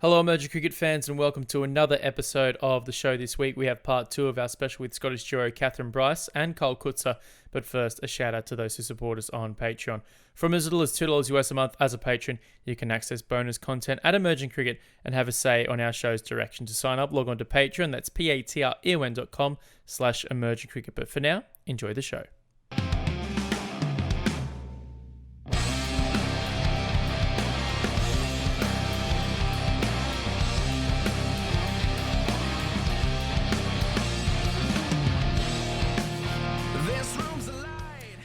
Hello, Emerging Cricket fans, and welcome to another episode of the show. This week, we have part two of our special with Scottish duo Kathyn, Bryce, and Coetzer. But first, a shout out to those who support us on Patreon. From as little as $2 US a month as a patron, you can access bonus content at Emerging Cricket and have a say on our show's direction. To sign up, log on to Patreon. That's patreon.com/Emerging Cricket. But for now, enjoy the show.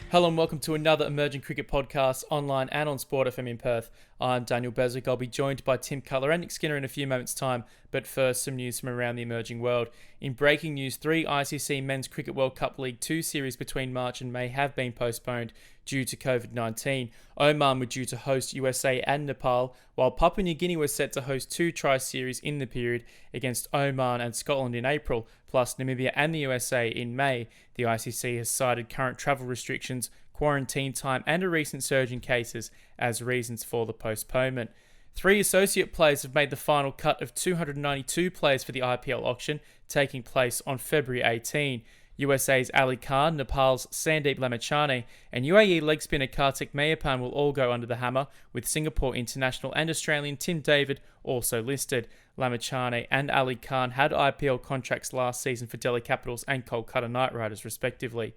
Hello and welcome to another Emerging Cricket podcast online and on Sport FM in Perth. I'm Daniel Beswick. I'll be joined by Tim Cutler and Nick Skinner in a few moments' time, but first some news from around the emerging world. In breaking news, 3 ICC Men's Cricket World Cup League 2 series between March and May have been postponed due to COVID-19. Oman were due to host USA and Nepal, while Papua New Guinea was set to host 2 tri-series in the period against Oman and Scotland in April, plus Namibia and the USA in May. The ICC has cited current travel restrictions, quarantine time and a recent surge in cases as reasons for the postponement. 3 associate players have made the final cut of 292 players for the IPL auction, taking place on February 18. USA's Ali Khan, Nepal's Sandeep Lamachane, and UAE leg spinner Kartik Mayapan will all go under the hammer, with Singapore international and Australian Tim David also listed. Lamachane and Ali Khan had IPL contracts last season for Delhi Capitals and Kolkata Knight Riders respectively.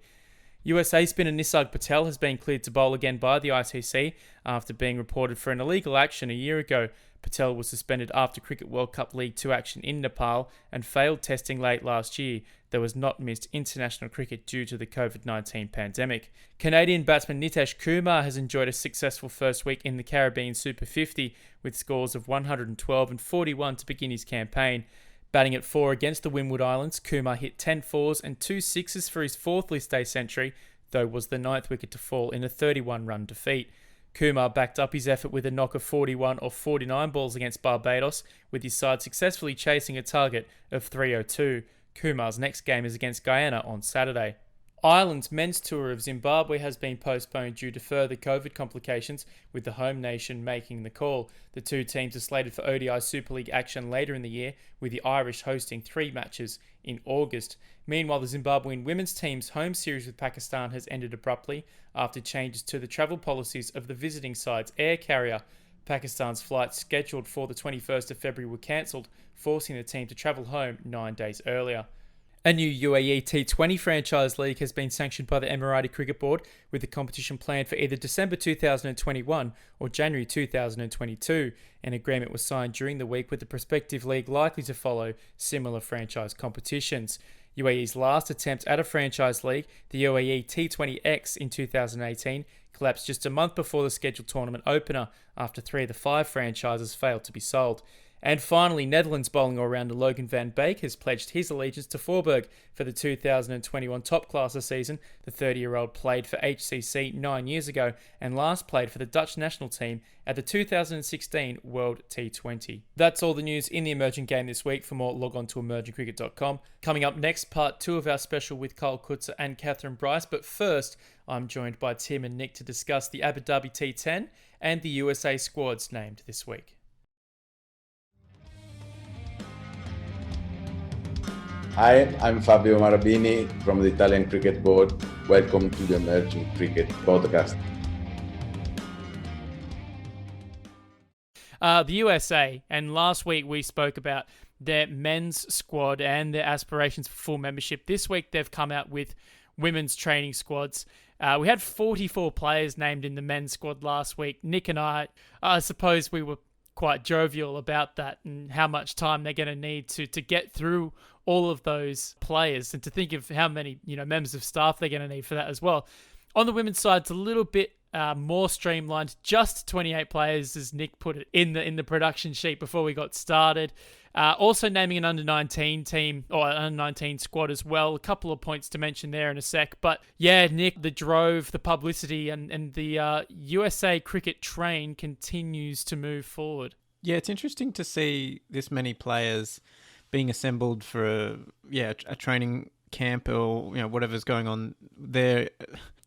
USA spinner Nisarg Patel has been cleared to bowl again by the ICC after being reported for an illegal action a year ago. Patel was suspended after Cricket World Cup League 2 action in Nepal and failed testing late last year. There was not missed international cricket due to the COVID-19 pandemic. Canadian batsman Nitesh Kumar has enjoyed a successful first week in the Caribbean Super 50 with scores of 112 and 41 to begin his campaign. Batting at 4 against the Windward Islands, Kumar hit 10 fours and 2 sixes for his 4th list day century, though was the 9th wicket to fall in a 31-run defeat. Kumar backed up his effort with a knock of 41 or 49 balls against Barbados, with his side successfully chasing a target of 302. Kumar's next game is against Guyana on Saturday. Ireland's men's tour of Zimbabwe has been postponed due to further COVID complications, with the home nation making the call. The 2 teams are slated for ODI Super League action later in the year, with the Irish hosting 3 matches in August. Meanwhile, the Zimbabwean women's team's home series with Pakistan has ended abruptly after changes to the travel policies of the visiting side's air carrier. Pakistan's flights scheduled for the 21st of February were cancelled, forcing the team to travel home 9 days earlier. A new UAE T20 franchise league has been sanctioned by the Emirati Cricket Board, with the competition planned for either December 2021 or January 2022. An agreement was signed during the week, with the prospective league likely to follow similar franchise competitions. UAE's last attempt at a franchise league, the UAE T20X in 2018, collapsed just a month before the scheduled tournament opener after 3 of the 5 franchises failed to be sold. And finally, Netherlands bowling all-rounder Logan van Beek has pledged his allegiance to Voorburg for the 2021 top-classer season. The 30-year-old played for HCC 9 years ago and last played for the Dutch national team at the 2016 World T20. That's all the news in the emerging game this week. For more, log on to emergingcricket.com. Coming up next, part 2 of our special with Coetzer and Kathyn, Bryce. But first, I'm joined by Tim and Nick to discuss the Dhabi T10 and the USA squads named this week. Hi, I'm Fabio Marabini from the Italian Cricket Board. Welcome to the Emerging Cricket Podcast. The USA, and last week we spoke about their men's squad and their aspirations for full membership. This week they've come out with women's training squads. We had 44 players named in the men's squad last week. Nick and I suppose we were quite jovial about that and how much time they're going to need to get through all of those players, and to think of how many members of staff they're going to need for that as well. On the women's side, it's a little bit more streamlined, just 28 players, as Nick put it in the production sheet before we got started. Also naming an under-19 team, or an under-19 squad as well. A couple of points to mention there in a sec. But yeah, Nick, the drove, the publicity, and the USA cricket train continues to move forward. Yeah, it's interesting to see this many players being assembled for a training camp, or whatever's going on there.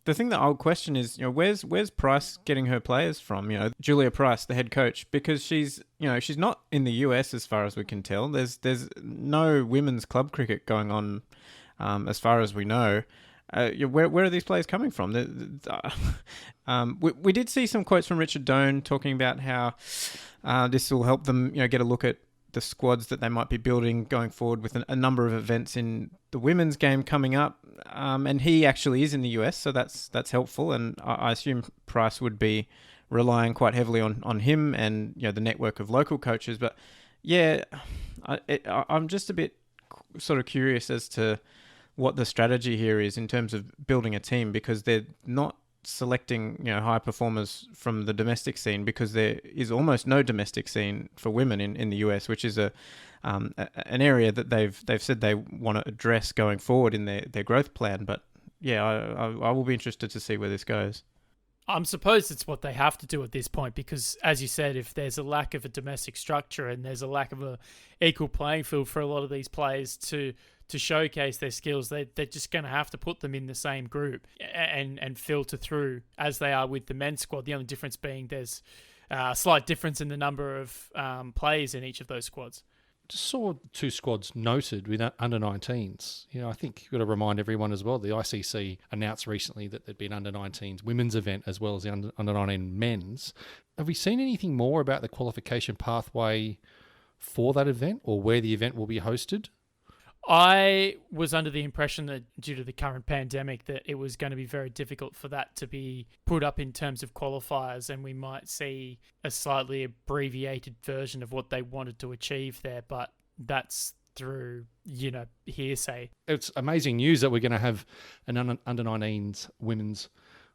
The thing that I'll question is, where's Price getting her players from? Julia Price, the head coach, because she's not in the US as far as we can tell. There's no women's club cricket going on, as far as we know. Where are these players coming from? We did see some quotes from Richard Doan talking about how this will help them, get a look at the squads that they might be building going forward with a number of events in the women's game coming up. And he actually is in the US, so that's helpful. And I assume Price would be relying quite heavily on him and the network of local coaches. But yeah, I'm just a bit sort of curious as to what the strategy here is in terms of building a team, because they're not selecting high performers from the domestic scene, because there is almost no domestic scene for women in the US, which is an area that they've said they want to address going forward in their growth plan. But yeah, I will be interested to see where this goes. I'm supposed it's what they have to do at this point, because as you said, if there's a lack of a domestic structure and there's a lack of a equal playing field for a lot of these players to showcase their skills, they're just going to have to put them in the same group and filter through as they are with the men's squad. The only difference being there's a slight difference in the number of players in each of those squads. Just saw two squads noted with under-19s. I think you've got to remind everyone as well, the ICC announced recently that there'd be an under-19s women's event as well as the under-19 men's. Have we seen anything more about the qualification pathway for that event, or where the event will be hosted? I was under the impression that due to the current pandemic that it was going to be very difficult for that to be put up in terms of qualifiers, and we might see a slightly abbreviated version of what they wanted to achieve there, but that's through, hearsay. It's amazing news that we're going to have an under-19s women's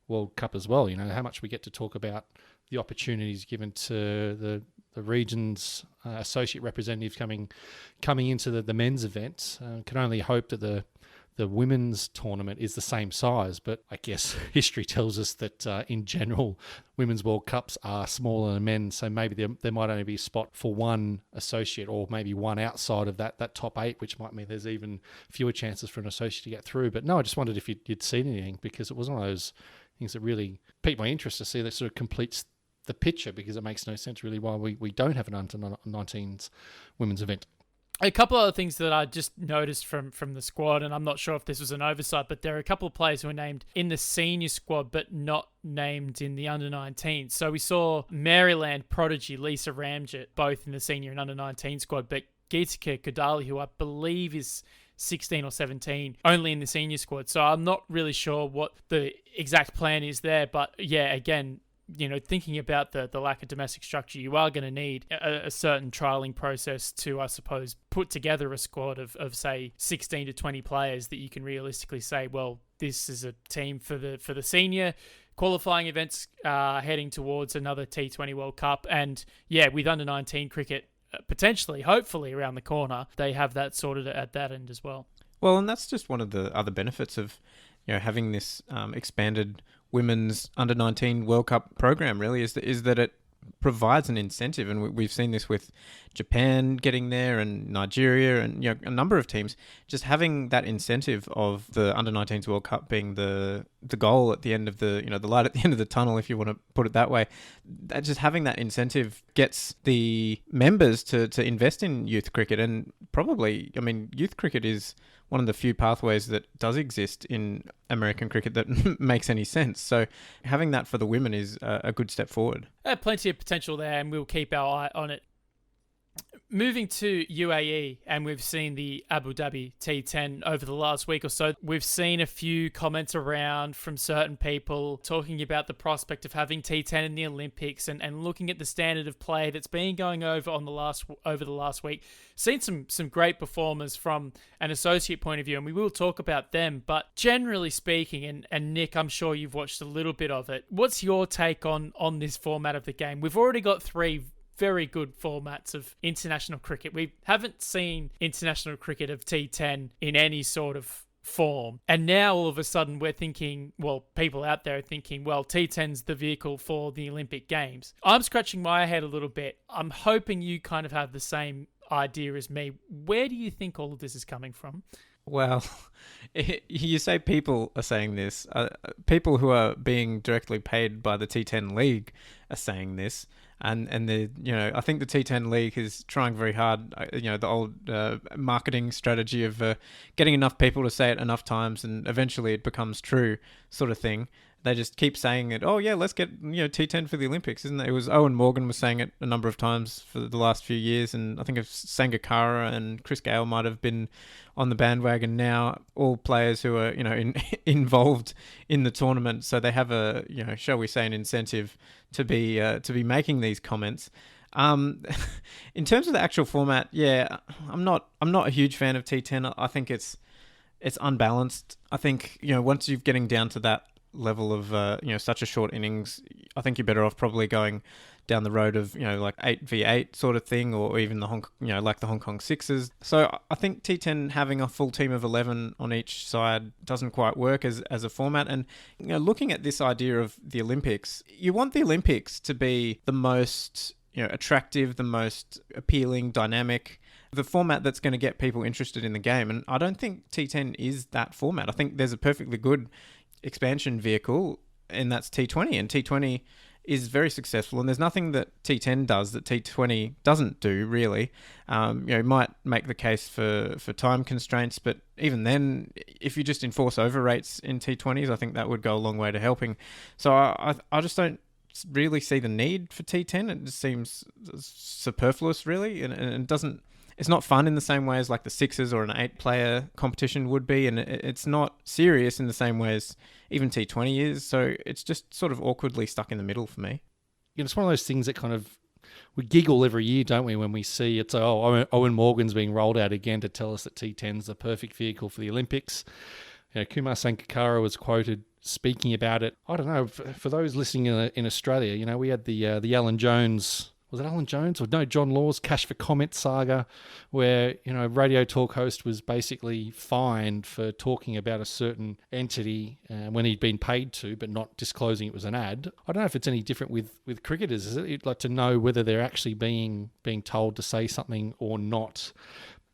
World Cup as well. How much we get to talk about the opportunities given to the region's associate representatives coming into the men's event. Can only hope that the women's tournament is the same size, but I guess history tells us that in general, women's World Cups are smaller than men, so maybe there might only be a spot for one associate, or maybe one outside of that top 8, which might mean there's even fewer chances for an associate to get through. But no, I just wondered if you'd seen anything, because it was one of those things that really piqued my interest to see that sort of completes the picture, because it makes no sense really why we don't have an under-19s women's event. A couple of other things that I just noticed from the squad, and I'm not sure if this was an oversight, but there are a couple of players who are named in the senior squad but not named in the under-19. So we saw Maryland prodigy Lisa Ramjet both in the senior and under-19 squad, but Geetika Kodali, who I believe is 16 or 17, only in the senior squad. So I'm not really sure what the exact plan is there, but yeah, again, thinking about the lack of domestic structure, you are going to need a certain trialing process to, I suppose, put together a squad of say 16 to 20 players that you can realistically say, well, this is a team for the senior qualifying events heading towards another T20 World Cup. And yeah, with under-19 cricket potentially, hopefully around the corner, they have that sorted at that end as well. Well, and that's just one of the other benefits of having this expanded women's under-19 World Cup program, really, is that it provides an incentive. And we've seen this with Japan getting there, and Nigeria, and a number of teams. Just having that incentive of the under-19s World Cup being the goal at the end of the light at the end of the tunnel, if you want to put it that way. Just having that incentive gets the members to invest in youth cricket. And probably, youth cricket is one of the few pathways that does exist in American cricket that makes any sense. So having that for the women is a good step forward. Plenty of potential there, and we'll keep our eye on it. Moving to UAE, and we've seen the Abu Dhabi T10 over the last week or so. We've seen a few comments around from certain people talking about the prospect of having T10 in the Olympics, and looking at the standard of play that's been going over the last week. Seen some great performers from an associate point of view, and we will talk about them. But generally speaking, and Nick, I'm sure you've watched a little bit of it. What's your take on this format of the game? We've already got 3 very good formats of international cricket. We haven't seen international cricket of T10 in any sort of form. And now all of a sudden we're thinking, well, people out there are thinking, well, T10's the vehicle for the Olympic Games. I'm scratching my head a little bit. I'm hoping you kind of have the same idea as me. Where do you think all of this is coming from? Well, you say people are saying this. People who are being directly paid by the T10 League are saying this. And the I think the T10 League is trying very hard. The old marketing strategy of getting enough people to say it enough times, and eventually it becomes true, sort of thing. They just keep saying it. Oh yeah, let's get T10 for the Olympics, isn't it? It was Owen Morgan was saying it a number of times for the last few years, and I think Sangakkara and Chris Gale might have been on the bandwagon now. All players who are involved in the tournament, so they have a shall we say an incentive to be making these comments. In terms of the actual format, yeah, I'm not a huge fan of T10. I think it's unbalanced. I think once you're getting down to that level of such a short innings, I think you're better off probably going down the road of like 8v8 sort of thing, or even the like the Hong Kong Sixers. So I think T10 having a full team of 11 on each side doesn't quite work as a format. And looking at this idea of the Olympics, you want the Olympics to be the most attractive, the most appealing, dynamic, the format that's going to get people interested in the game. And I don't think T10 is that format. I think there's a perfectly good expansion vehicle, and that's T20, and T20 is very successful, and there's nothing that T10 does that T20 doesn't do, really. It might make the case for time constraints, but even then, if you just enforce over rates in T20s, I think that would go a long way to helping. So I just don't really see the need for T10. It just seems superfluous, really, and it doesn't. It's not fun in the same way as like the Sixers or an 8-player competition would be, and it's not serious in the same way as even T20 is. So it's just sort of awkwardly stuck in the middle for me. It's one of those things that kind of, we giggle every year, don't we, when we see it's, Owen Morgan's being rolled out again to tell us that T10's the perfect vehicle for the Olympics. Kumar Sangakkara was quoted speaking about it. I don't know, for those listening in Australia, we had the Alan Jones... Was it Alan Jones or no, John Law's Cash for Comment saga, where, radio talk host was basically fined for talking about a certain entity when he'd been paid to, but not disclosing it was an ad. I don't know if it's any different with cricketers. Is it? You'd like to know whether they're actually being told to say something or not.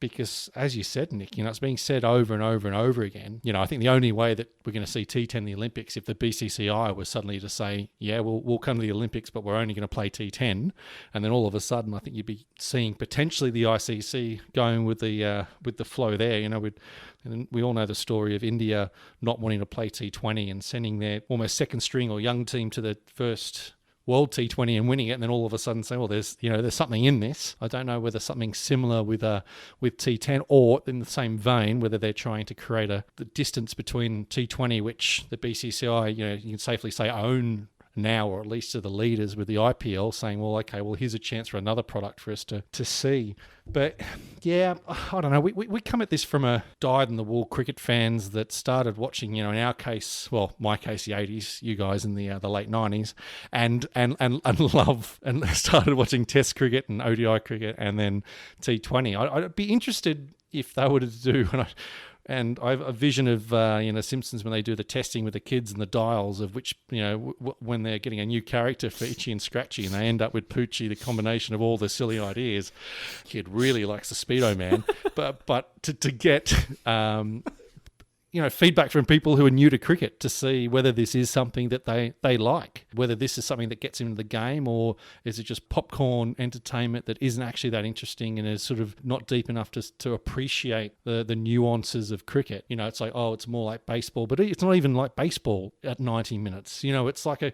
Because, as you said, Nick, it's being said over and over and over again. I think the only way that we're going to see T10 in the Olympics if the BCCI was suddenly to say, yeah, we'll come to the Olympics, but we're only going to play T10, and then all of a sudden, I think you'd be seeing potentially the ICC going with the flow there. And we all know the story of India not wanting to play T20 and sending their almost second string or young team to the first World T20 and winning it, and then all of a sudden say, well, there's something in this. I don't know whether something similar with T10, or in the same vein, whether they're trying to create the distance between T20, which the BCCI, you can safely say own now, or at least to the leaders with the IPL, saying, well, okay, here's a chance for another product for us to see. But yeah, I don't know. We come at this from a dyed-in-the-wool cricket fans that started watching, in our case, my case, the 80s, you guys in the late 90s, and love and started watching Test cricket and ODI cricket and then T20. I'd be interested if they were to do, and I have a vision of, Simpsons when they do the testing with the kids and the dials of which, when they're getting a new character for Itchy and Scratchy and they end up with Poochie, the combination of all the silly ideas. Kid really likes the Speedo Man. but to get... feedback from people who are new to cricket to see whether this is something that they like, whether this is something that gets into the game, or is it just popcorn entertainment that isn't actually that interesting and is sort of not deep enough to appreciate the nuances of cricket. It's like, it's more like baseball, but it's not even like baseball at 90 minutes. It's like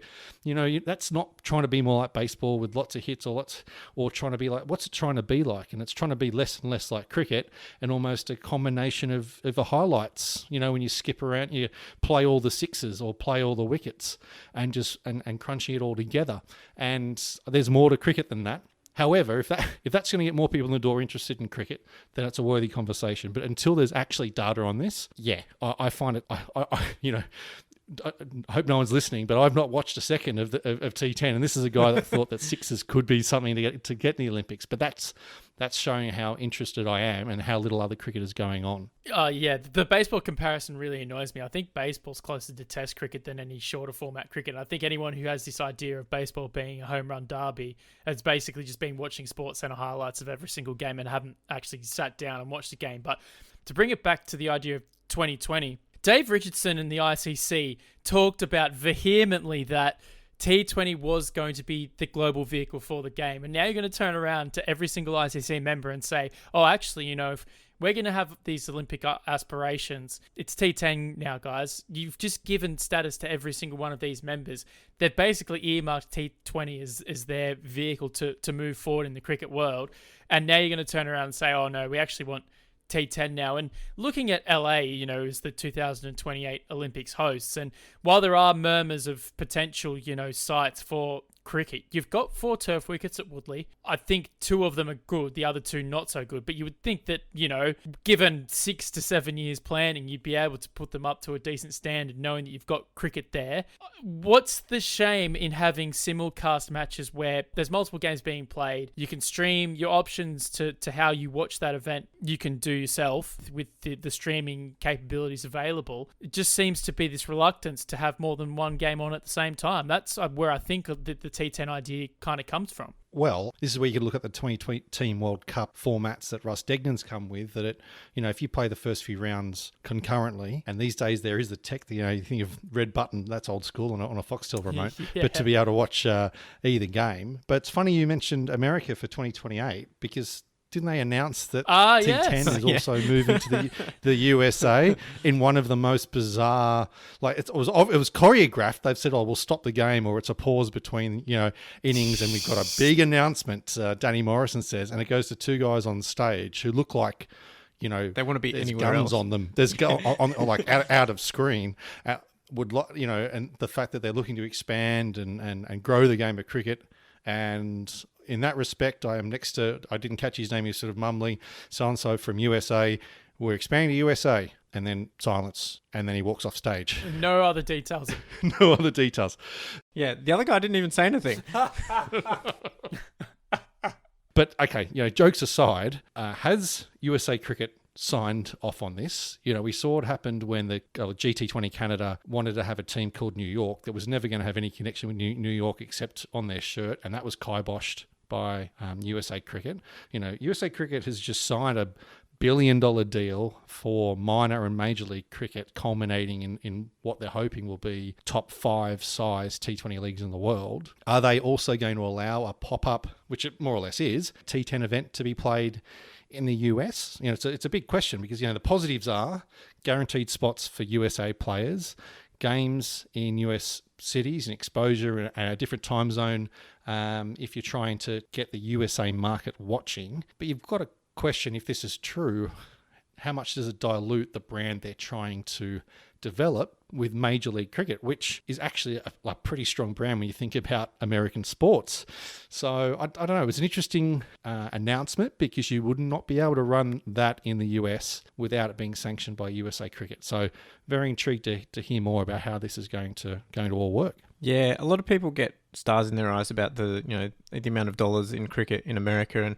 that's not trying to be more like baseball with lots of hits or trying to be like, what's it trying to be like? And it's trying to be less and less like cricket and almost a combination of the highlights, when you skip around, you play all the sixes or play all the wickets and just and crunching it all together. And there's more to cricket than that. However, if that's going to get more people in the door interested in cricket, then it's a worthy conversation. But until there's actually data on this, I find it. I hope no one's listening, but I've not watched a second of T10, and this is a guy that thought that sixes could be something to get in the Olympics. But that's showing how interested I am and how little other cricket is going on. The baseball comparison really annoys me. I think baseball's closer to Test cricket than any shorter format cricket. I think anyone who has this idea of baseball being a home run derby has basically just been watching Sports Center highlights of every single game and haven't actually sat down and watched the game. But to bring it back to the idea of 2020, Dave Richardson and the ICC talked about vehemently that T20 was going to be the global vehicle for the game. And now you're going to turn around to every single ICC member and say, oh, actually, if we're going to have these Olympic aspirations, it's T10 now, guys. You've just given status to every single one of these members. They've basically earmarked T20 as their vehicle to move forward in the cricket world. And now you're going to turn around and say, oh, no, we actually want T10 now. And looking at LA, as the 2028 Olympics hosts, and while there are murmurs of potential, sites for cricket, you've got 4 turf wickets at Woodley. I think 2 of them are good, the other 2 not so good, but you would think that, given 6 to 7 years planning, you'd be able to put them up to a decent standard knowing that you've got cricket there. What's the shame in having simulcast matches where there's multiple games being played? You can stream your options to how you watch that event. You can do yourself with the streaming capabilities available. It just seems to be this reluctance to have more than one game on at the same time. That's where I think the T10 idea kind of comes from. Well, this is where you could look at the 2020 Team World Cup formats that Russ Degnan's come with, that if you play the first few rounds concurrently, and these days there is the tech, you think of red button, that's old school on a Foxtel remote, Yeah. But to be able to watch either game. But it's funny you mentioned America for 2028, because didn't they announce that T10 is also moving to the USA in one of the most bizarre, it was choreographed. They've said, oh, we'll stop the game, or it's a pause between, innings, and we've got a big announcement, Danny Morrison says, and it goes to 2 guys on stage who look like, they want to be there's anywhere guns else. on them. There's out of screen. And the fact that they're looking to expand and grow the game of cricket. And in that respect, I didn't catch his name, he was sort of mumbling, so-and-so from USA, we're expanding to USA, and then silence, and then he walks off stage. No other details. No other details. Yeah, the other guy didn't even say anything. But, okay, jokes aside, has USA Cricket signed off on this? We saw what happened when the GT20 Canada wanted to have a team called New York that was never going to have any connection with New York except on their shirt, and that was kiboshed by USA Cricket. USA Cricket has just signed a $1 billion deal for minor and major league cricket, culminating in what they're hoping will be top 5 size T20 leagues in the world. Are they also going to allow a pop-up, which it more or less is, T10 event to be played in the US? It's a big question, because the positives are guaranteed spots for USA players, games in US cities and exposure in a different time zone if you're trying to get the USA market watching. But you've got to question, if this is true, how much does it dilute the brand they're trying to develop with Major League Cricket, which is actually a pretty strong brand when you think about American sports. So I don't know. It was an interesting announcement, because you would not be able to run that in the US without it being sanctioned by USA Cricket. So very intrigued to hear more about how this is going to all work. Yeah, a lot of people get stars in their eyes about the amount of dollars in cricket in America, and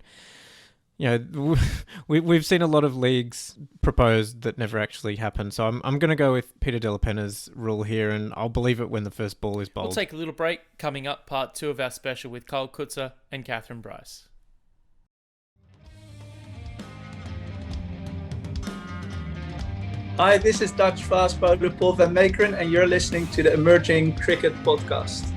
we've seen a lot of leagues proposed that never actually happen. So I'm going to go with Peter De La Penna's rule here, and I'll believe it when the first ball is bowled. We'll take a little break. Coming up, part 2 of our special with Coetzer and Kathyn Bryce. Hi, this is Dutch fast bowler Paul van Meekeren, and you're listening to the Emerging Cricket Podcast.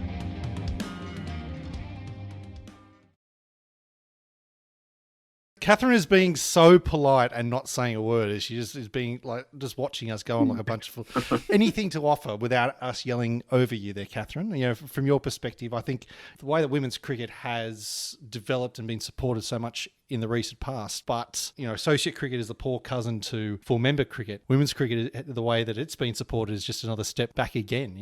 Kathyn is being so polite and not saying a word. She just is being just watching us go on like a bunch of anything to offer without us yelling over you there, Kathyn. From your perspective, I think the way that women's cricket has developed and been supported so much in the recent past, but associate cricket is the poor cousin to full member cricket. Women's cricket, the way that it's been supported, is just another step back again.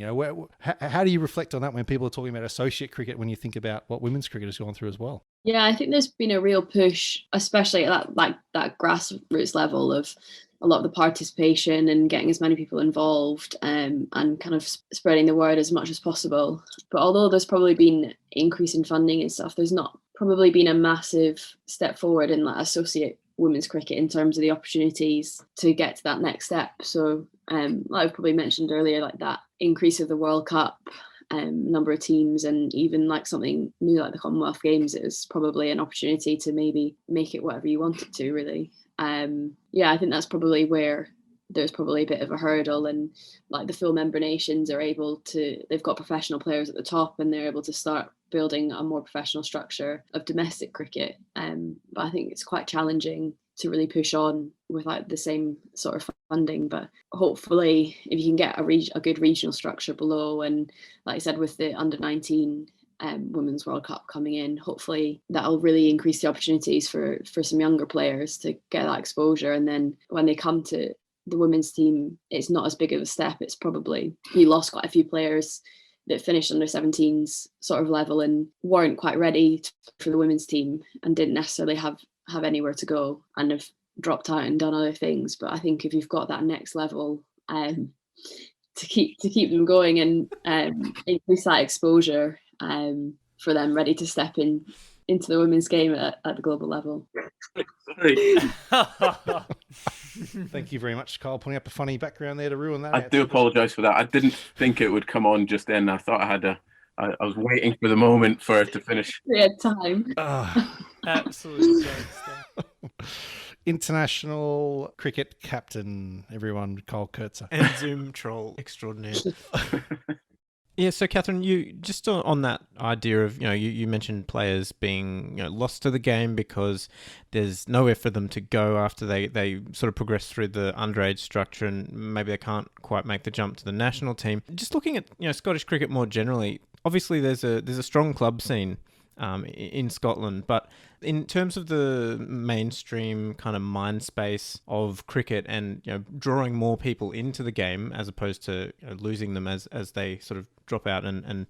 How do you reflect on that when people are talking about associate cricket, when you think about what women's cricket has gone through as well? Yeah, I think there's been a real push, especially at that grassroots level, of a lot of the participation and getting as many people involved and kind of spreading the word as much as possible. But although there's probably been increase in funding and stuff, there's not probably been a massive step forward in associate women's cricket in terms of the opportunities to get to that next step. So like I've probably mentioned earlier, that increase of the World Cup number of teams, and even like something new like the Commonwealth Games, it was probably an opportunity to maybe make it whatever you want it to, really. I think that's probably where there's probably a bit of a hurdle, and like the full member nations they've got professional players at the top, and they're able to start building a more professional structure of domestic cricket. But I think it's quite challenging to really push on without the same sort of funding. But hopefully, if you can get a good regional structure below, and like I said, with the under-19 Women's World Cup coming in, hopefully that'll really increase the opportunities for some younger players to get that exposure. And then when they come to the women's team, it's not as big of a step. It's probably, you lost quite a few players that finished under 17s sort of level and weren't quite ready for the women's team and didn't necessarily have anywhere to go and have dropped out and done other things. But I think if you've got that next level to keep them going and increase that exposure for them ready to step into the women's game at the global level. Sorry. Thank you very much, Carl, putting up a funny background there to ruin that. I do apologise for that. I didn't think it would come on just then. I thought I was waiting for the moment for it to finish. We had time. Absolutely great stuff. International cricket captain, everyone, Carl Coetzer. And Zoom troll extraordinaire. Yeah, so Kathyn, you just on that idea of, you mentioned players being lost to the game because there's nowhere for them to go after they sort of progress through the underage structure, and maybe they can't quite make the jump to the national team. Just looking at Scottish cricket more generally, obviously there's a strong club scene in Scotland, but in terms of the mainstream kind of mind space of cricket and drawing more people into the game as opposed to losing them as they sort of drop out and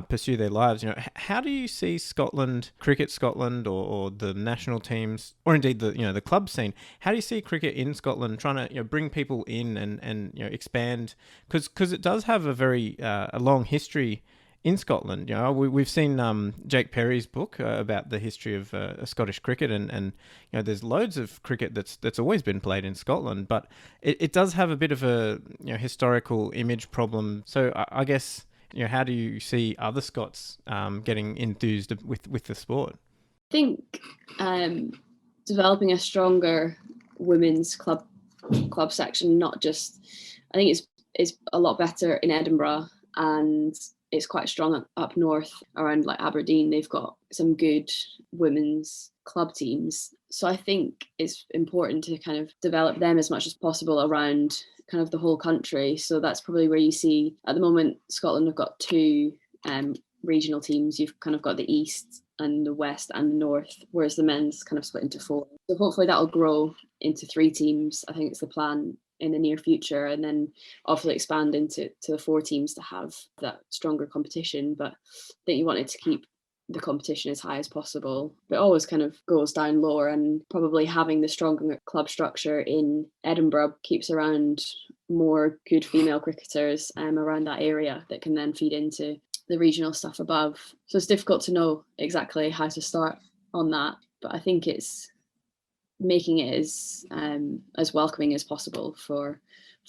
pursue their lives, how do you see Scotland, Cricket Scotland, or the national teams, or indeed the club scene? How do you see cricket in Scotland trying to bring people in and expand? Because it does have a very a long history in Scotland. We've seen Jake Perry's book about the history of Scottish cricket, and there's loads of cricket that's always been played in Scotland, but it does have a bit of a historical image problem. So I guess how do you see other Scots getting enthused with the sport? I think developing a stronger women's club section, not just, I think it's a lot better in Edinburgh, and it's quite strong up north around like Aberdeen. They've got some good women's club teams. So I think it's important to kind of develop them as much as possible around kind of the whole country. So that's probably where you see at the moment Scotland have got two regional teams. You've kind of got the East and the West and the North, whereas the men's kind of split into four. So hopefully that'll grow into 3 teams. I think it's the plan in the near future, and then obviously expand into the 4 teams to have that stronger competition. But I think you wanted to keep the competition as high as possible, but it always kind of goes down lower, and probably having the stronger club structure in Edinburgh keeps around more good female cricketers around that area that can then feed into the regional stuff above. So it's difficult to know exactly how to start on that, but I think it's making it as welcoming as possible for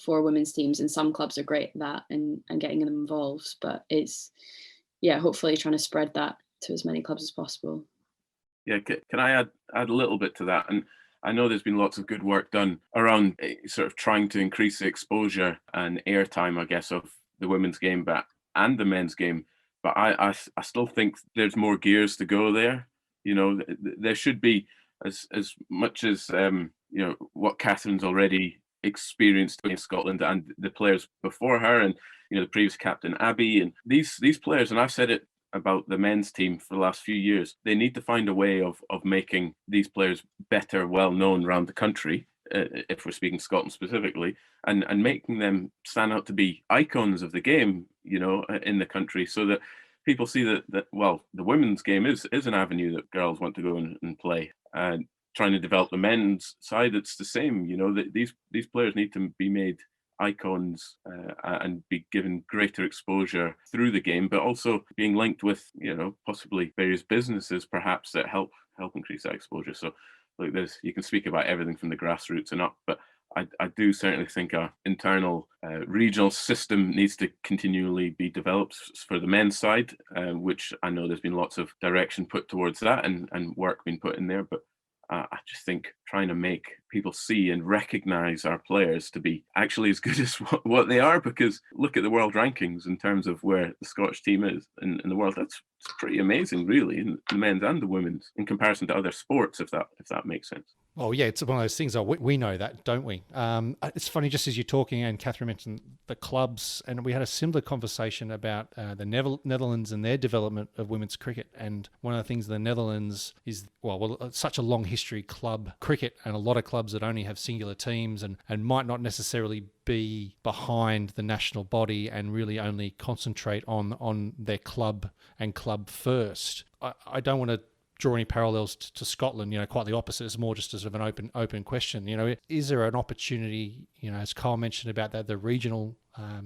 women's teams, and some clubs are great at that and getting them involved, but it's hopefully trying to spread that to as many clubs as possible. Yeah, can I add a little bit to that? And I know there's been lots of good work done around sort of trying to increase the exposure and airtime, I guess, of the women's game and the men's game, but I still think there's more gears to go there. There should be as much as what Kathyn's already experienced in Scotland and the players before her, and the previous captain Abby, and these players, and I've said it about the men's team for the last few years, they need to find a way of making these players better, well known around the country, if we're speaking Scotland specifically, and making them stand out to be icons of the game, in the country, so that people see that the women's game is an avenue that girls want to go and play. And trying to develop the men's side, it's the same. These players need to be made icons and be given greater exposure through the game, but also being linked with possibly various businesses perhaps that help increase that exposure. So look, you can speak about everything from the grassroots and up, but I do certainly think our internal regional system needs to continually be developed for the men's side, which I know there's been lots of direction put towards that and work being put in there. But I just think trying to make people see and recognize our players to be actually as good as what they are, because look at the world rankings in terms of where the Scottish team is in the world. That's pretty amazing, really, in the men's and the women's in comparison to other sports, if that makes sense. Oh, yeah, it's one of those things. We know that, don't we? It's funny, just as you're talking, and Kathyn mentioned the clubs, and we had a similar conversation about the Netherlands and their development of women's cricket. And one of the things in the Netherlands is, well, such a long history club cricket, and a lot of clubs that only have singular teams and might not necessarily be behind the national body and really only concentrate on their club and club first. I don't want to draw any parallels to Scotland, quite the opposite. It's more just as of an open question. Is there an opportunity, as Kyle mentioned about that, the regional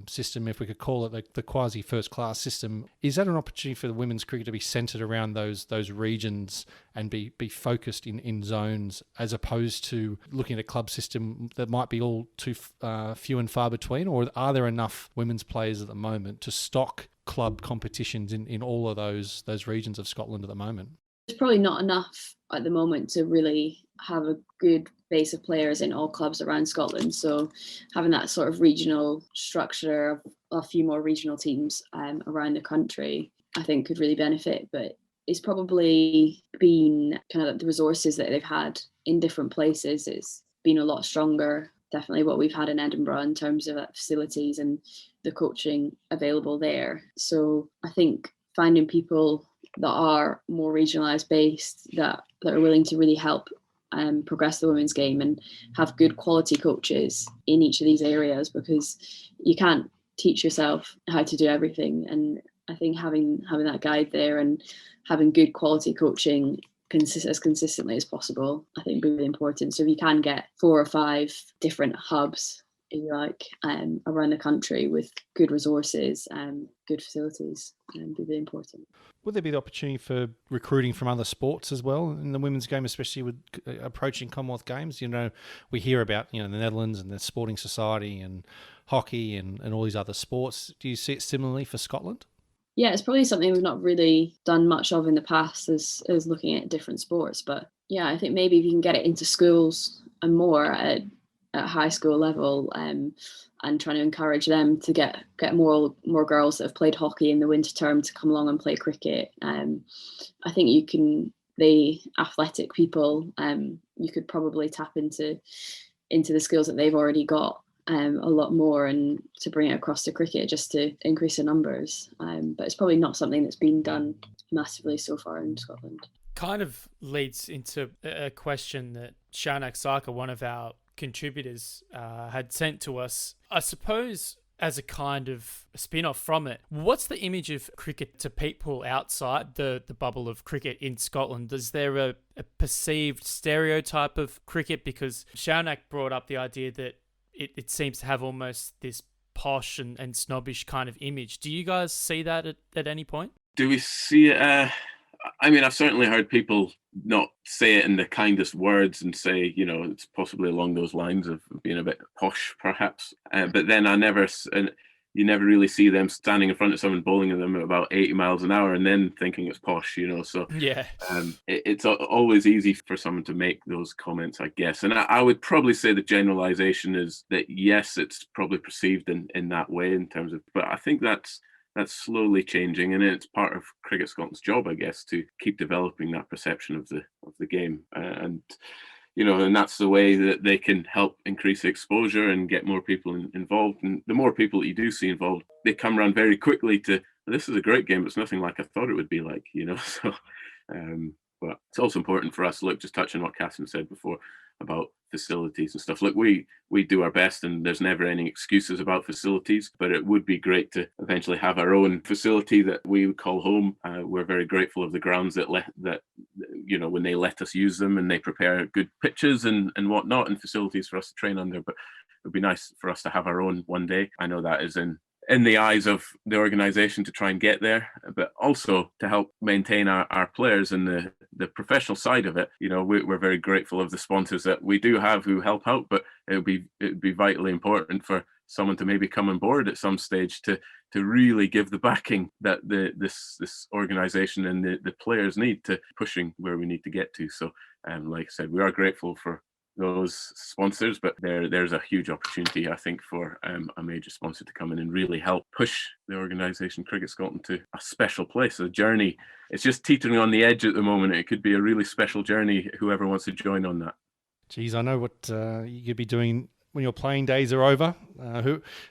system, if we could call it the quasi first class system, is that an opportunity for the women's cricket to be centred around those regions and be focused in zones, as opposed to looking at a club system that might be all too few and far between? Or are there enough women's players at the moment to stock club competitions in all of those regions of Scotland at the moment? There's probably not enough at the moment to really have a good base of players in all clubs around Scotland. So having that sort of regional structure, a few more regional teams around the country, I think could really benefit. But it's probably been kind of the resources that they've had in different places. It's been a lot stronger. Definitely what we've had in Edinburgh in terms of facilities and the coaching available there. So I think finding people that are more regionalised based, that are willing to really help progress the women's game and have good quality coaches in each of these areas, because you can't teach yourself how to do everything. And I think having that guide there and having good quality coaching as consistently as possible, I think would be really important. So if you can get 4 or 5 different hubs, if you like, around the country with good resources and good facilities, would be really important. Would there be the opportunity for recruiting from other sports as well in the women's game, especially with approaching Commonwealth Games? We hear about, the Netherlands and the Sporting Society and hockey and all these other sports. Do you see it similarly for Scotland? Yeah, it's probably something we've not really done much of in the past, as looking at different sports. But yeah, I think maybe if you can get it into schools and more at high school level, and trying to encourage them to get more girls that have played hockey in the winter term to come along and play cricket. I think the athletic people, you could probably tap into the skills that they've already got a lot more, and to bring it across to cricket just to increase the numbers. But it's probably not something that's been done massively so far in Scotland. Kind of leads into a question that Shaunak Sarkar, one of our contributors, had sent to us. I suppose as a kind of spin-off from it, what's the image of cricket to people outside the bubble of cricket in Scotland? Is there a perceived stereotype of cricket? Because Shaunak brought up the idea that it seems to have almost this posh and snobbish kind of image. Do you guys see that at any point? Do we see it? I mean, I've certainly heard people not say it in the kindest words and say, it's possibly along those lines of being a bit posh, perhaps. But then you never really see them standing in front of someone bowling at them at about 80 miles an hour and then thinking it's posh, So yeah, it's always easy for someone to make those comments, I guess. And I would probably say the generalization is that, yes, it's probably perceived in that way in terms of, but I think that's slowly changing, and it's part of Cricket Scotland's job, I guess, to keep developing that perception of the game, and that's the way that they can help increase the exposure and get more people involved. And the more people that you do see involved, they come around very quickly to, this is a great game, but it's nothing like I thought it would be like, So, but it's also important for us. Look, just touching what Kathyn said before about facilities and stuff. Look, we do our best, and there's never any excuses about facilities, but it would be great to eventually have our own facility that we would call home. We're very grateful of the grounds that when they let us use them, and they prepare good pitches and whatnot and facilities for us to train under. But it would be nice for us to have our own one day. I know that is in in the eyes of the organisation to try and get there, but also to help maintain our players and the professional side of it. You know, we're very grateful of the sponsors that we do have who help out, but it would be vitally important for someone to maybe come on board at some stage to really give the backing that this organisation and the players need to pushing where we need to get to. So, like I said, we are grateful for those sponsors, but there's a huge opportunity, I think, for a major sponsor to come in and really help push the organisation Cricket Scotland to a special place, a journey. It's just teetering on the edge at the moment. It could be a really special journey, whoever wants to join on that. Geez, I know what you could be doing when your playing days are over.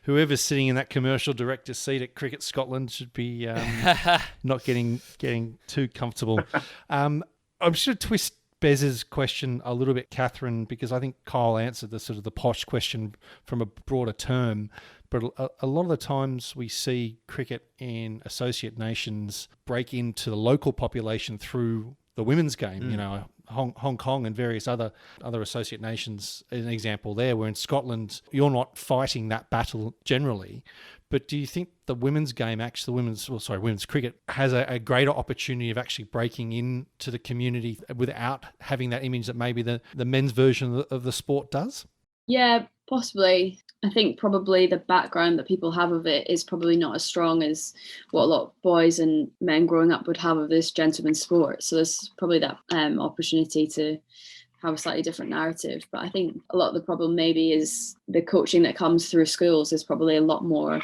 Whoever's sitting in that commercial director's seat at Cricket Scotland should be not getting too comfortable. I'm just going to twist Bez's question a little bit, Kathyn, because I think Kyle answered the sort of the posh question from a broader term. But a lot of the times we see cricket in associate nations break into the local population through the women's game. You know, Hong Kong and various other associate nations, an example there, where in Scotland you're not fighting that battle generally. But do you think the women's game, actually, women's cricket has a greater opportunity of actually breaking into the community without having that image that maybe the men's version of the sport does? Yeah, possibly. I think probably the background that people have of it is probably not as strong as what a lot of boys and men growing up would have of this gentleman's sport. So there's probably that opportunity to have a slightly different narrative. But I think a lot of the problem maybe is the coaching that comes through schools is probably a lot more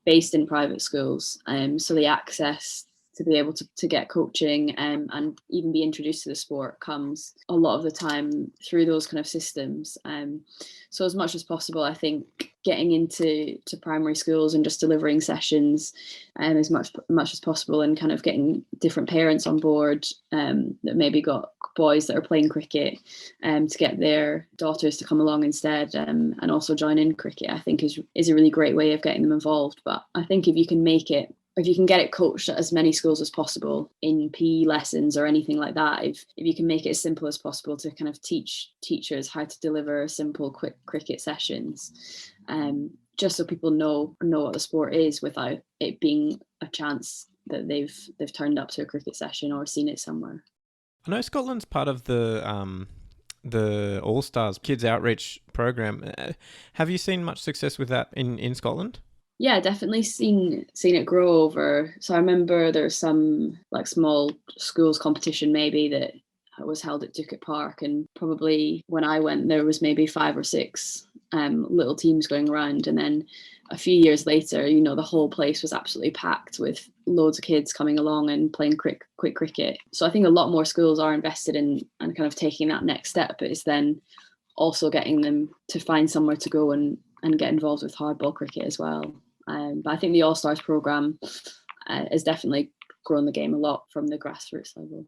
based in private schools. So the access to be able to get coaching and even be introduced to the sport comes a lot of the time through those kind of systems. So as much as possible, I think getting into primary schools and just delivering sessions as much as possible, and kind of getting different parents on board that maybe got boys that are playing cricket to get their daughters to come along instead and also join in cricket, I think is a really great way of getting them involved. But I think if you can get it coached at as many schools as possible in PE lessons or anything like that, if you can make it as simple as possible to kind of teach teachers how to deliver simple, quick cricket sessions, just so people know what the sport is without it being a chance that they've turned up to a cricket session or seen it somewhere. I know Scotland's part of the All Stars Kids Outreach program. Have you seen much success with that in Scotland? Yeah, definitely seen it grow over. So I remember there's some like small schools competition maybe that was held at Ducat Park, and probably when I went there was maybe 5 or 6 little teams going around, and then a few years later, you know, the whole place was absolutely packed with loads of kids coming along and playing quick cricket. So I think a lot more schools are invested in and kind of taking that next step. It's then also getting them to find somewhere to go and get involved with hardball cricket as well. But I think the All Stars programme has definitely grown the game a lot from the grassroots level.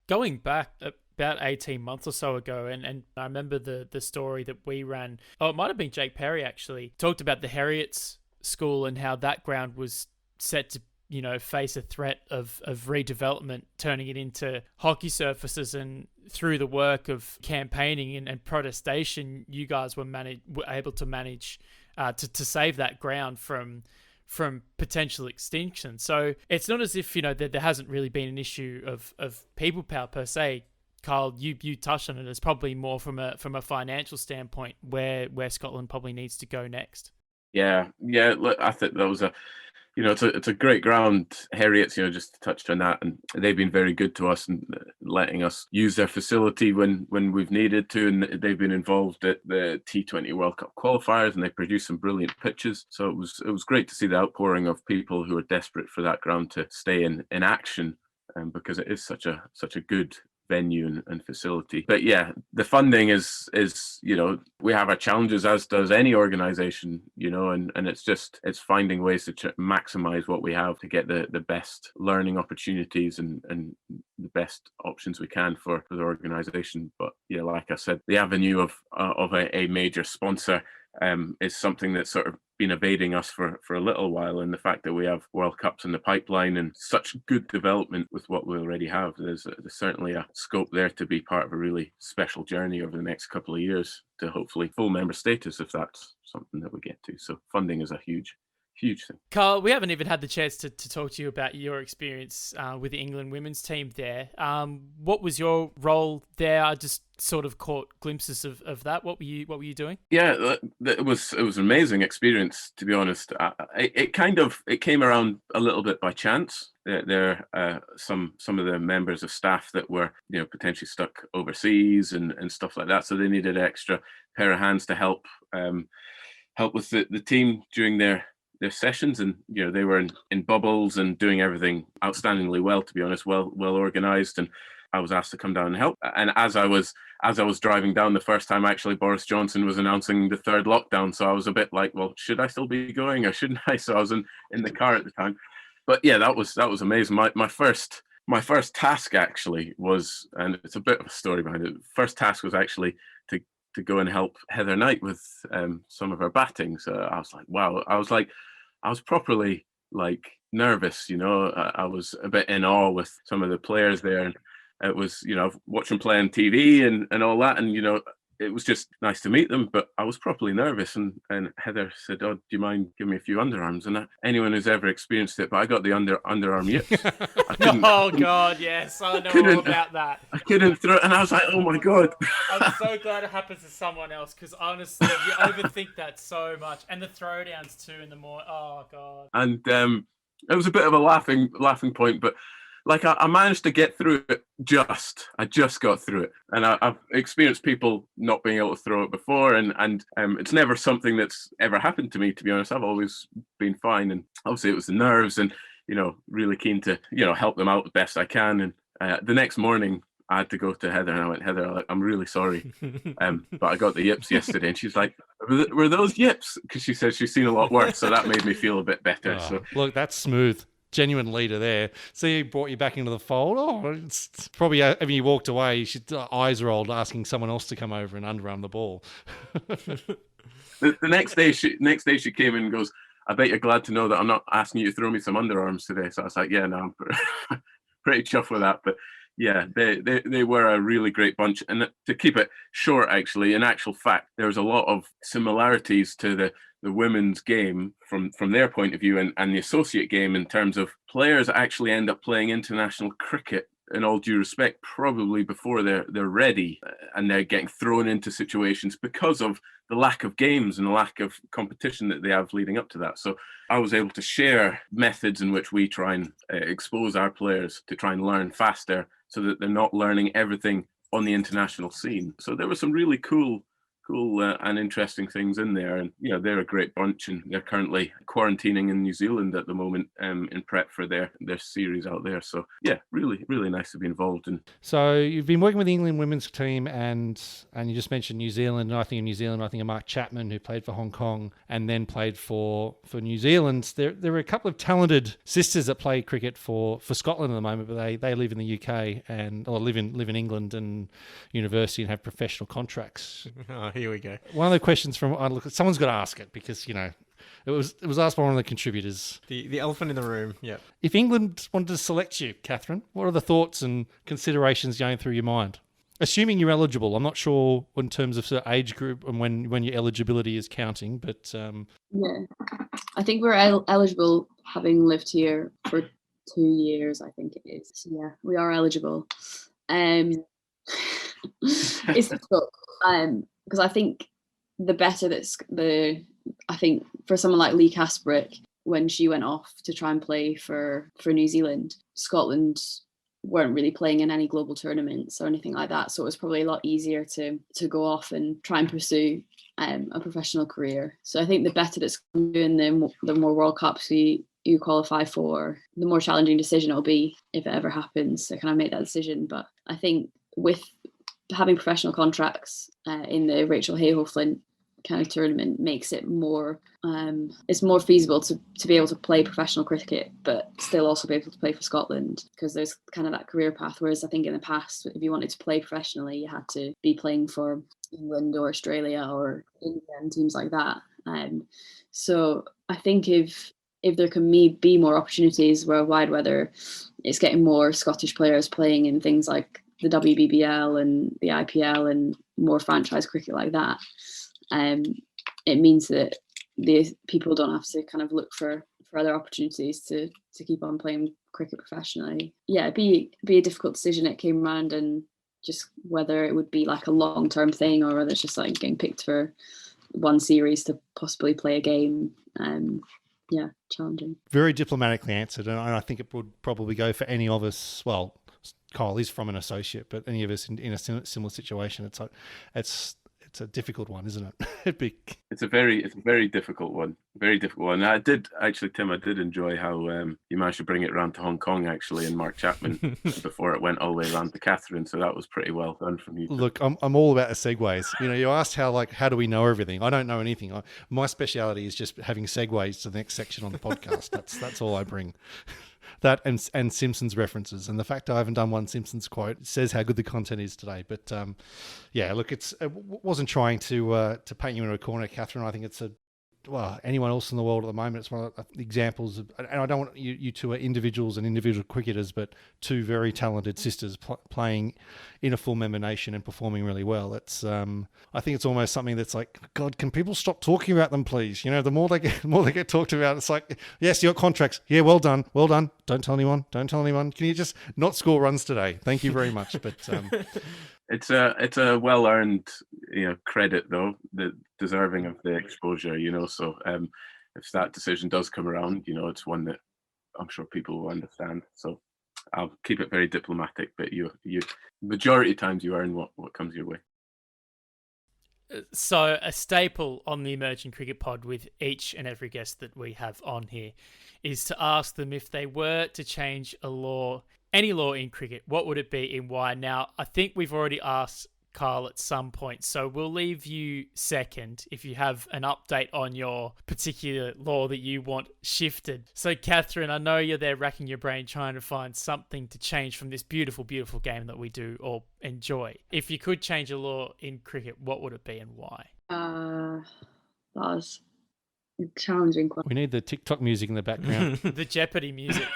Going back about 18 months or so ago, and I remember the story that we ran, it might have been Jake Perry actually, talked about the Heriots school and how that ground was set to, you know, face a threat of redevelopment, turning it into hockey surfaces. And through the work of campaigning and protestation, you guys were able to manage to save that ground from potential extinction. So it's not as if, you know, there hasn't really been an issue of people power per se. Kyle, you touched on it. It's probably more from a financial standpoint where Scotland probably needs to go next. Yeah. Look, I think that was it's a great ground, Heriots, just to touch on that. And they've been very good to us and letting us use their facility when we've needed to. And they've been involved at the T20 World Cup qualifiers, and they produced some brilliant pitches. So it was great to see the outpouring of people who are desperate for that ground to stay in action, because it is such a good venue and facility. But yeah, the funding is we have our challenges, as does any organization, and it's finding ways to maximize what we have to get the best learning opportunities and the best options we can for the organization. But yeah, like I said, the avenue of a major sponsor is something that's sort of been evading us for a little while, and the fact that we have World Cups in the pipeline and such good development with what we already have, there's certainly a scope there to be part of a really special journey over the next couple of years to hopefully full member status, if that's something that we get to. So funding is a huge huge thing. Carl, we haven't even had the chance to talk to you about your experience with the England women's team there. What was your role there? I just sort of caught glimpses of that. What were you doing? Yeah, it was an amazing experience, to be honest. It came around a little bit by chance. There some of the members of staff that were potentially stuck overseas and stuff like that, so they needed an extra pair of hands to help with the team during their sessions, and they were in bubbles and doing everything outstandingly well, to be honest, well organized. And I was asked to come down and help. And as I was driving down the first time, actually, Boris Johnson was announcing the third lockdown, so I was a bit like, well, should I still be going or shouldn't I? So I was in the car at the time. But yeah, that was amazing. My first task actually was, and it's a bit of a story behind it. First task was actually to go and help Heather Knight with some of her batting. So I was like, wow. I was properly nervous, I was a bit in awe with some of the players there. And it was, watching play on TV and all that. And, it was just nice to meet them, but I was properly nervous. And Heather said, "Oh, do you mind giving me a few underarms?" And anyone who's ever experienced it, but I got the underarm yips. Oh God, yes, I know all about that. I couldn't throw it, and I was like, "Oh my God!" I'm so glad it happens to someone else, because honestly, you overthink that so much, and the throwdowns too in the morning. Oh God. And it was a bit of a laughing point, but I managed to get through it. I just got through it, and I've experienced people not being able to throw it before, and it's never something that's ever happened to me, to be honest. I've always been fine, and obviously it was the nerves, and really keen to help them out the best I can. And the next morning I had to go to Heather, and I went, "Heather, I'm really sorry, but I got the yips yesterday." And she's like, "Were those yips?" Because she says she's seen a lot worse, so that made me feel a bit better. Oh, so look, that's smooth. Genuine leader there. So he brought you back into the fold. Oh, it's probably when you walked away, you should eyes rolled, asking someone else to come over and underarm the ball. the next day she came in and goes, "I bet you're glad to know that I'm not asking you to throw me some underarms today." So I was like, "Yeah, no, I'm pretty chuffed with that." But yeah, they were a really great bunch. And to keep it short, actually, in actual fact, there was a lot of similarities to the women's game from their point of view and the associate game, in terms of players actually end up playing international cricket, in all due respect, probably before they're ready, and they're getting thrown into situations because of the lack of games and the lack of competition that they have leading up to that. So I was able to share methods in which we try and expose our players to try and learn faster, so that they're not learning everything on the international scene. So there were some really cool and interesting things in there. And they're a great bunch, and they're currently quarantining in New Zealand at the moment, in prep for their series out there. So yeah, really nice to be involved in. So you've been working with the England women's team, and you just mentioned New Zealand. And I think in New Zealand, I think of Mark Chapman, who played for Hong Kong and then played for New Zealand. There are a couple of talented sisters that play cricket for Scotland at the moment, but they live in the UK or live in England and university and have professional contracts. Oh, here we go. One of the questions someone's got to ask it, because it was asked by one of the contributors. The elephant in the room. Yeah. If England wanted to select you, Kathyn, what are the thoughts and considerations going through your mind? Assuming you're eligible. I'm not sure in terms of age group and when your eligibility is counting, but yeah, I think we're eligible, having lived here for 2 years, I think it is. So yeah, we are eligible. It's difficult. Because I think the better I think for someone like Lee Casbrick, when she went off to try and play for New Zealand, Scotland weren't really playing in any global tournaments or anything like that. So it was probably a lot easier to go off and try and pursue a professional career. So I think the better that's doing, the more World Cups you qualify for, the more challenging decision it'll be, if it ever happens, to kind of make that decision. But I think with having professional contracts in the Rachel Hayhoe Flint kind of tournament makes it more it's more feasible to be able to play professional cricket, but still also be able to play for Scotland, because there's kind of that career path. Whereas I think in the past, if you wanted to play professionally, you had to be playing for England or Australia or India and teams like that. So I think if there can be more opportunities worldwide, whether it's getting more Scottish players playing in things like the WBBL and the IPL and more franchise cricket like that, it means that the people don't have to kind of look for other opportunities to keep on playing cricket professionally. Yeah, it'd be a difficult decision. It came around, and just whether it would be like a long-term thing or whether it's just like getting picked for one series to possibly play a game. Yeah, challenging. Very diplomatically answered, and I think it would probably go for any of us. Well, Kyle is from an associate, but any of us in a similar situation, it's a difficult one, isn't it? It's a very difficult one. Very difficult one. I did actually, Tim. I did enjoy how you managed to bring it around to Hong Kong actually, and Mark Chapman before it went all the way around to Kathyn. So that was pretty well done from you. Look, I'm all about the segues. You asked how do we know everything? I don't know anything. My speciality is just having segues to the next section on the podcast. That's all I bring. That and Simpsons references, and the fact I haven't done one Simpsons quote says how good the content is today. But yeah, look, it wasn't trying to paint you into a corner, Kathyn. I think it's anyone else in the world at the moment. It's one of the examples of, and I don't want you two are individuals and individual cricketers, but two very talented sisters playing in a full member nation and performing really well. It's I think it's almost something that's like, God, can people stop talking about them, please? The more they get talked about, it's like, yes, your contracts, yeah, well done. Don't tell anyone. Can you just not score runs today? Thank you very much. But it's a well earned credit though, deserving of the exposure. So if that decision does come around, it's one that I'm sure people will understand. So I'll keep it very diplomatic, but you majority of times you earn what comes your way. So a staple on the Emerging Cricket Pod with each and every guest that we have on here is to ask them if they were to change any law in cricket, what would it be and why? Now, I think we've already asked Kyle at some point, so we'll leave you second if you have an update on your particular law that you want shifted. So Kathyn, I know you're there racking your brain trying to find something to change from this beautiful, beautiful game that we do all enjoy. If you could change a law in cricket, what would it be and why? That was a challenging question. We need the TikTok music in the background. The Jeopardy music.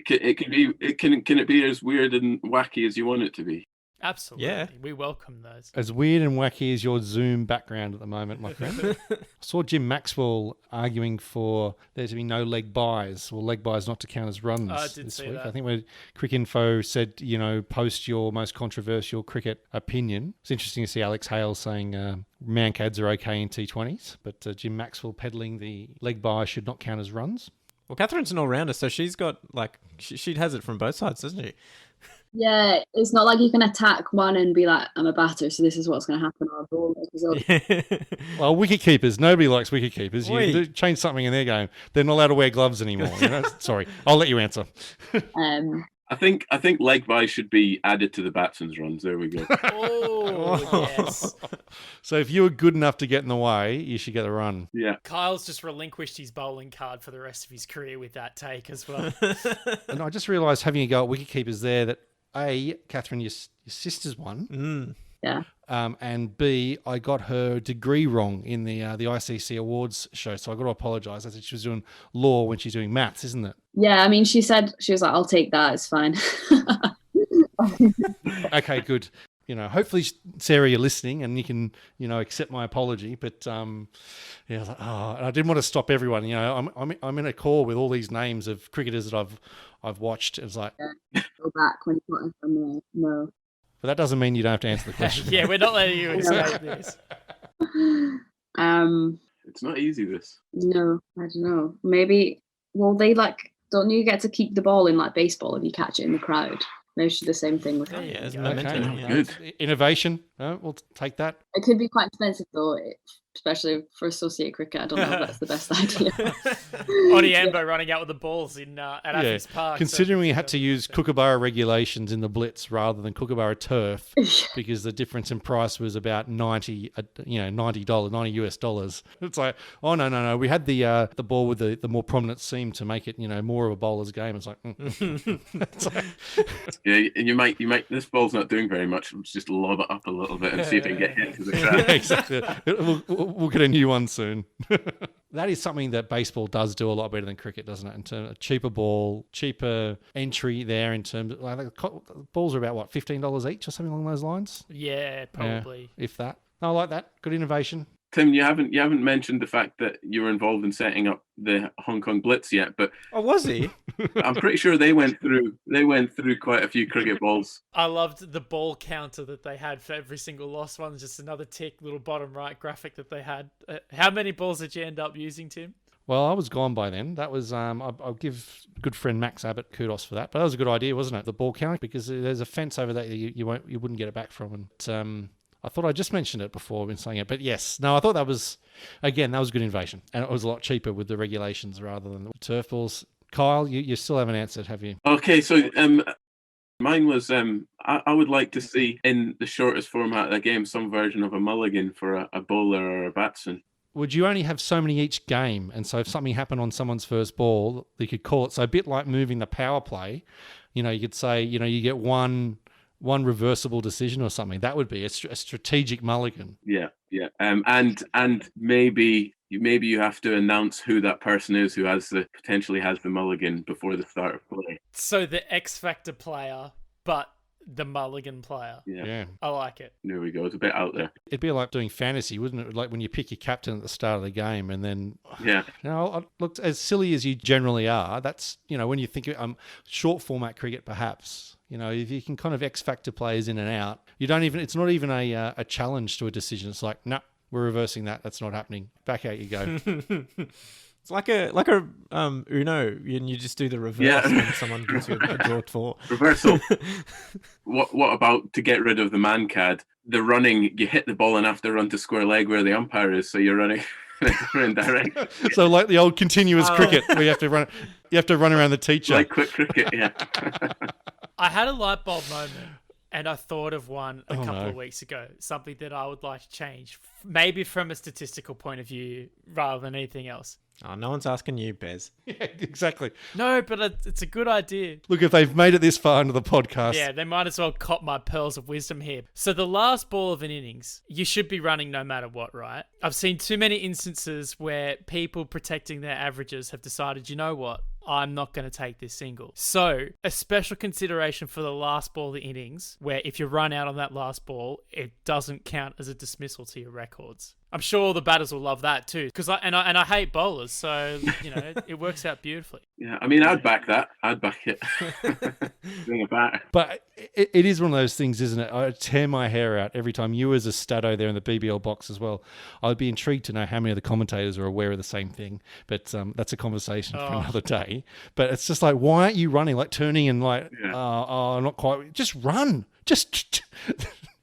Can it be as weird and wacky as you want it to be? Absolutely. Yeah. We welcome those. As weird and wacky as your Zoom background at the moment, my friend. I saw Jim Maxwell arguing for there to be no leg buys, or leg buys not to count as runs this week. That. I think when Cricinfo said, post your most controversial cricket opinion. It's interesting to see Alex Hale saying mancads are okay in T20s, but Jim Maxwell peddling the leg buy should not count as runs. Well, Catherine's an all-rounder, so she's got, she has it from both sides, doesn't she? Yeah, it's not like you can attack one and be like, I'm a batter, so this is what's going to happen. Or a bowler. Well, wicket keepers, nobody likes wicket keepers. You do change something in their game, they're not allowed to wear gloves anymore. Sorry, I'll let you answer. I think leg by should be added to the batsman's runs. There we go. Oh, yes. So if you were good enough to get in the way, you should get the run. Yeah. Kyle's just relinquished his bowling card for the rest of his career with that take as well. And I just realised, having a go at wicketkeepers there, that A, Kathyn, your sister's one. Yeah. And B, I got her degree wrong in the ICC awards show, so I got to apologise. I said she was doing law when she's doing maths, isn't it? Yeah, I mean, she was like, I'll take that, it's fine. Okay, good. Hopefully, Sarah, you're listening and you can, accept my apology. But I was like, and I didn't want to stop everyone. I'm in a call with all these names of cricketers that I've watched. It was like, go back when you got it from there. No. But that doesn't mean you don't have to answer the question. Yeah, we're not letting you escape this. It's not easy, this. No, I don't know. Maybe, don't you get to keep the ball in baseball if you catch it in the crowd? Maybe the same thing with Yeah, it. it's Okay, momentum. Yeah. Good. Innovation. We'll take that. It could be quite expensive though, especially for associate cricket. I don't know if that's the best idea. Odiambo running out with the balls at Athens Park. Considering we had to use Kookaburra regulations in the Blitz rather than Kookaburra turf, because the difference in price was about $90 US. It's like, oh no, we had the ball with the more prominent seam to make it more of a bowler's game. It's like, It's like Yeah, and you might. This ball's not doing very much. Let's just lob it up a little bit and see if it can get hit to the crowd. Yeah, exactly. We'll get a new one soon. That is something that baseball does do a lot better than cricket, doesn't it? In terms of cheaper ball, cheaper entry there. In terms of balls are about what, $15 each or something along those lines. Yeah, probably. If that. I like that. Good innovation. Tim, you haven't mentioned the fact that you were involved in setting up the Hong Kong Blitz yet, but Oh, was he? I'm pretty sure they went through quite a few cricket balls. I loved the ball counter that they had for every single lost one. Just another tick, little bottom right graphic that they had. How many balls did you end up using, Tim? Well, I was gone by then. That was I'll give good friend Max Abbott kudos for that. But that was a good idea, wasn't it? The ball count, because there's a fence over there you wouldn't get it back from. And I thought I just mentioned it before when saying it, but yes, no, I thought that was a good innovation, and it was a lot cheaper with the regulations rather than the turf balls. Kyle, you still haven't answered, have you? Okay, so mine was I would like to see in the shortest format of the game some version of a mulligan for a bowler or a batsman. Would you only have so many each game? And so if something happened on someone's first ball, you could call it. So a bit like moving the power play, you could say, you get one reversible decision or something. That would be a strategic mulligan. Yeah. And maybe you have to announce who that person is who potentially has the mulligan before the start of play. So the X Factor player, but the mulligan player. Yeah. I like it. There we go. It's a bit out there. It'd be like doing fantasy, wouldn't it? Like when you pick your captain at the start of the game, and then look, as silly as you generally are, that's when you think short format cricket, perhaps. If you can kind of X Factor players in and out, it's not even a challenge to a decision. It's like, no, we're reversing that. That's not happening. Back out you go. It's like a Uno, and you just do the reverse when someone gives you a draw for reversal. What about to get rid of the man cad? The running, you hit the ball and have to run to square leg where the umpire is, so you're running direct. So like the old continuous cricket, where you have to run around the teacher. Like quick cricket, yeah. I had a light bulb moment, and I thought of one a couple of weeks ago, something that I would like to change, maybe from a statistical point of view rather than anything else. Oh, no one's asking you, Bez. Yeah, exactly. No, but it's a good idea. Look, if they've made it this far into the podcast. Yeah, they might as well cop my pearls of wisdom here. So the last ball of an innings, you should be running no matter what, right? I've seen too many instances where people protecting their averages have decided, you know what? I'm not going to take this single. So a special consideration for the last ball of the innings, where if you run out on that last ball, it doesn't count as a dismissal to your records. I'm sure all the batters will love that too, because I hate bowlers, so it works out beautifully. Yeah, I mean, I'd back that. I'd back it. Bring it back. But it is one of those things, isn't it? I tear my hair out every time. You as a statto there in the BBL box as well. I'd be intrigued to know how many of the commentators are aware of the same thing. But that's a conversation for another day. But it's just like, why aren't you running, like turning and like, not quite. Just run. Just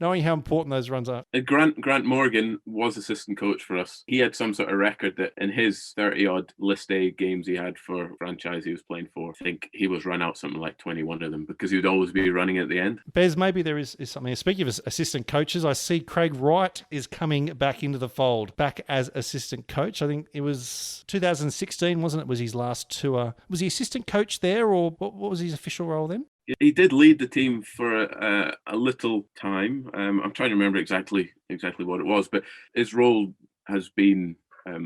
knowing how important those runs are. Grant Morgan was assistant coach for us. He had some sort of record that in his 30-odd List A games he had for franchise he was playing for, I think he was run out something like 21 of them because he would always be running at the end. Bez, maybe there is something. Speaking of assistant coaches, I see Craig Wright is coming back into the fold, back as assistant coach. I think it was 2016, wasn't it? Was his last tour. Was he assistant coach there, or what was his official role then? He did lead the team for a little time. I'm trying to remember exactly what it was, but his role has been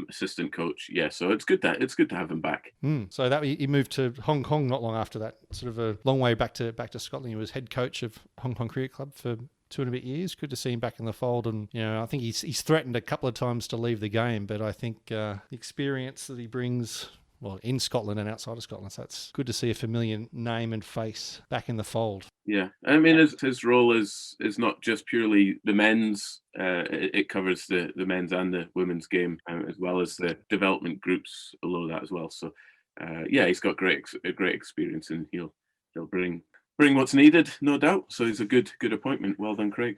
assistant coach. Yeah, so it's good to have him back. So that he moved to Hong Kong not long after that. Sort of a long way back to Scotland. He was head coach of Hong Kong Cricket Club for 2 and a bit years. Good to see him back in the fold, and I think he's threatened a couple of times to leave the game, but I think the experience that he brings. Well, in Scotland and outside of Scotland. So it's good to see a familiar name and face back in the fold. Yeah. I mean, his role is not just purely the men's. It covers the men's and the women's game, as well as the development groups below that as well. So, he's got a great experience, and he'll bring what's needed, no doubt. So he's a good appointment. Well done, Craig.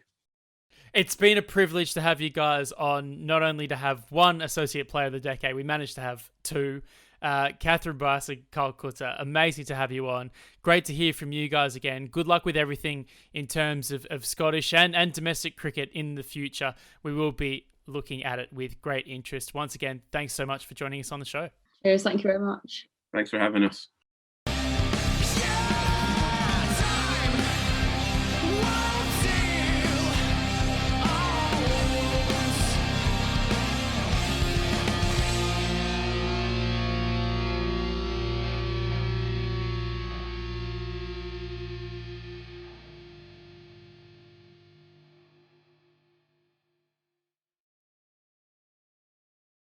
It's been a privilege to have you guys on, not only to have one Associate Player of the Decade, we managed to have 2. Kathyn, Bryce, and Coetzer, amazing to have you on. Great to hear from you guys again. Good luck with everything in terms of Scottish and domestic cricket in the future. We will be looking at it with great interest. Once again, thanks so much for joining us on the show. Cheers, thank you very much. Thanks for having us.